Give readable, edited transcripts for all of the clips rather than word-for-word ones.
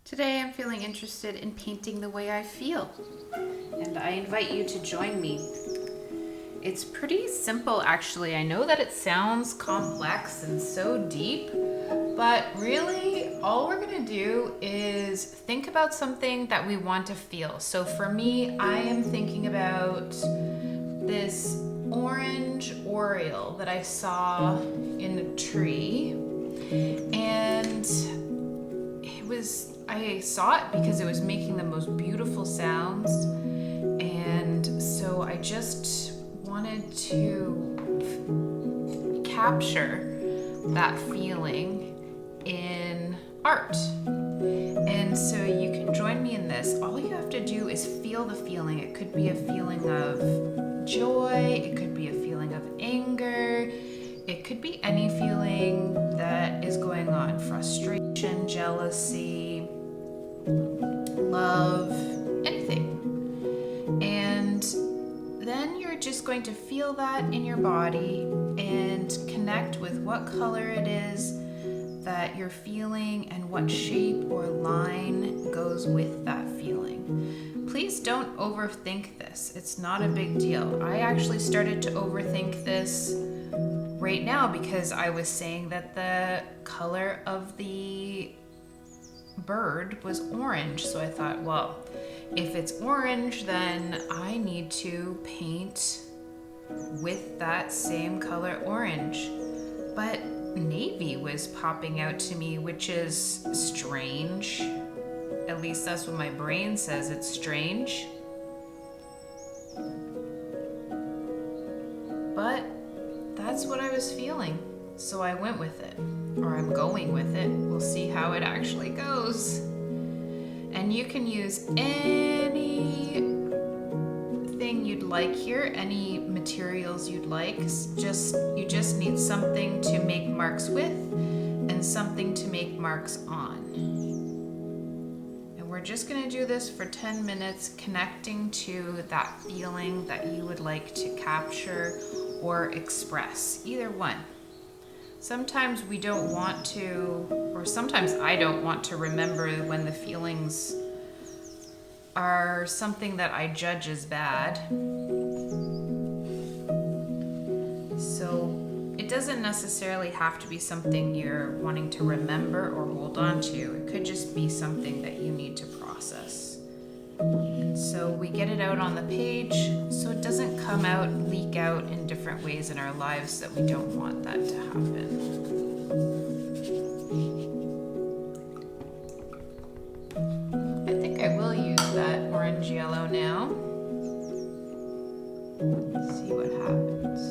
Today I'm feeling interested in painting the way I feel, and I invite you to join me. It's pretty simple actually. I know that it sounds complex and so deep, but really all we're gonna do is think about something that we want to feel. So for me, I am thinking about this orange oriole that I saw in a tree, and I saw it because it was making the most beautiful sounds, and so I just wanted to capture that feeling in art. And so you can join me in this. All you have to do is feel the feeling. It could be a feeling of joy, it could be a feeling of anger, it could be any feeling that is going on: frustration, jealousy, love, anything. And then you're just going to feel that in your body and connect with what color it is that you're feeling and what shape or line goes with that feeling. Please don't overthink this. It's not a big deal. I actually started to overthink this right now because I was saying that the color of the bird was orange. So I thought, well, if it's orange, then I need to paint with that same color orange. But navy was popping out to me, which is strange. At least that's what my brain says. It's strange. But that's what I was feeling. So I went with it, or I'm going with it. We'll see how it actually goes. And you can use anything you'd like here, any materials you'd like. You just need something to make marks with and something to make marks on. And we're just gonna do this for 10 minutes, connecting to that feeling that you would like to capture or express, either one. Sometimes we don't want to, or sometimes I don't want to remember when the feelings are something that I judge as bad. So it doesn't necessarily have to be something you're wanting to remember or hold on to. It could just be something that you need to process. And so we get it out on the page so it doesn't come out, leak out in different ways in our lives that we don't want that to happen. I think I will use that orange yellow now. See what happens.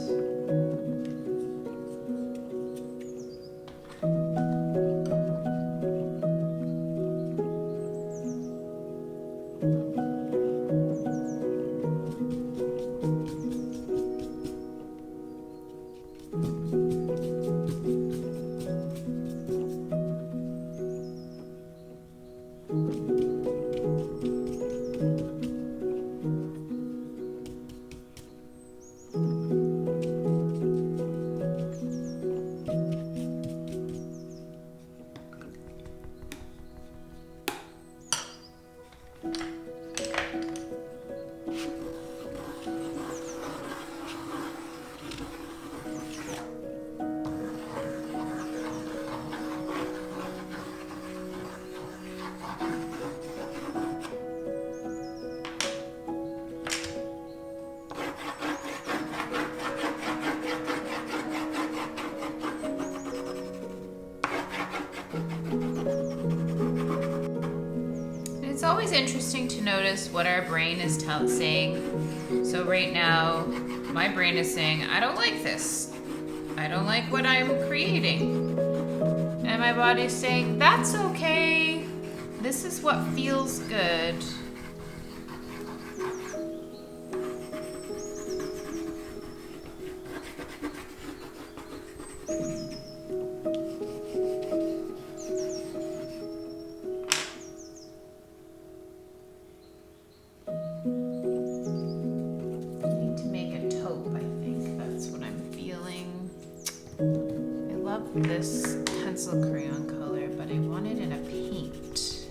It's always interesting to notice what our brain is saying. So right now, my brain is saying, I don't like this. I don't like what I'm creating. And my body's saying, that's okay. This is what feels good. This pencil crayon color, but I want it in a paint.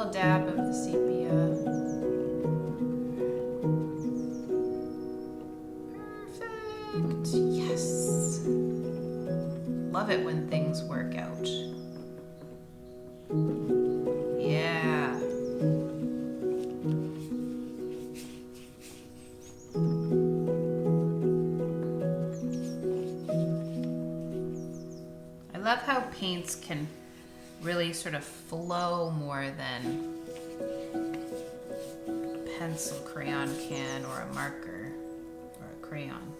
little dab of the sepia. Perfect. Yes. Love it when things work out. Yeah. I love how paints can really sort of flow more than a pencil crayon can, or a marker or a crayon.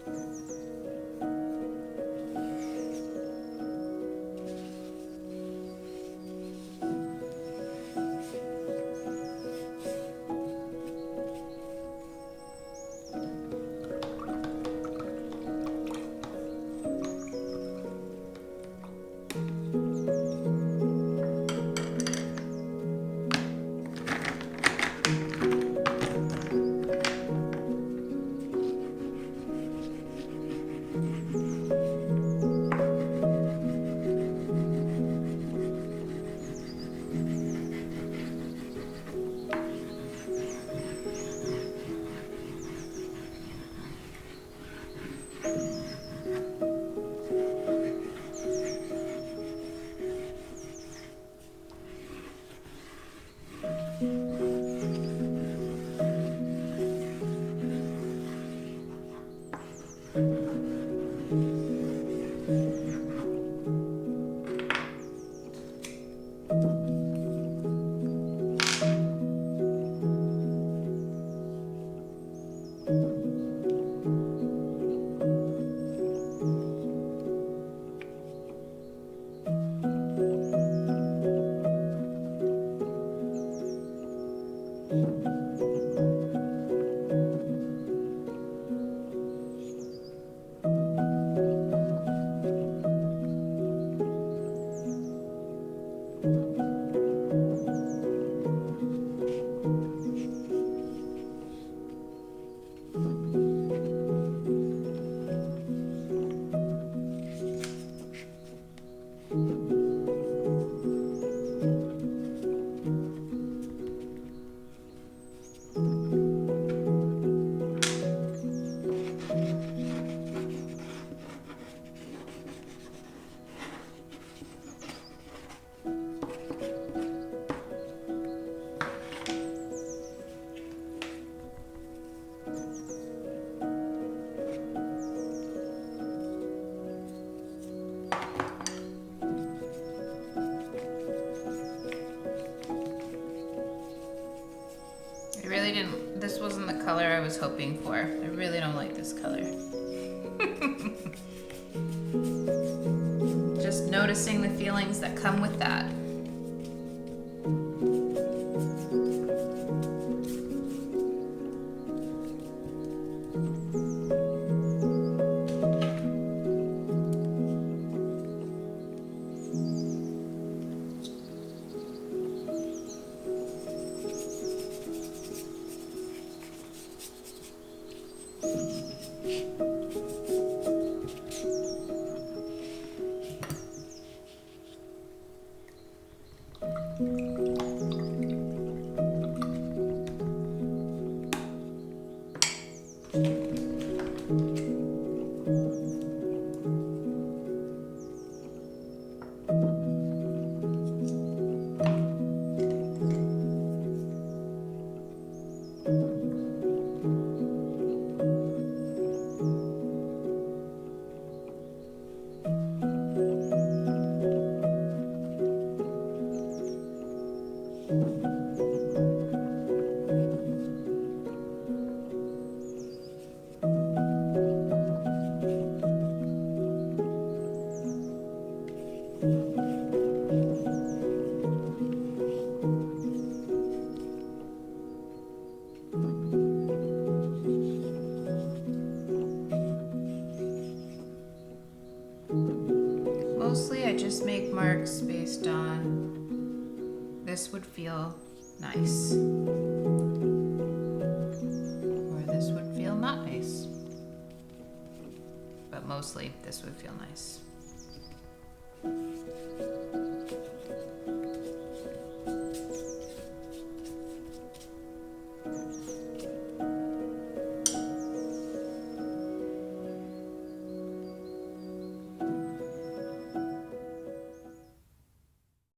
This wasn't the color I was hoping for. I really don't like this color. Just noticing the feelings that come with that. Mostly I just make marks based on this would feel nice, or this would feel not nice, but mostly this would feel nice.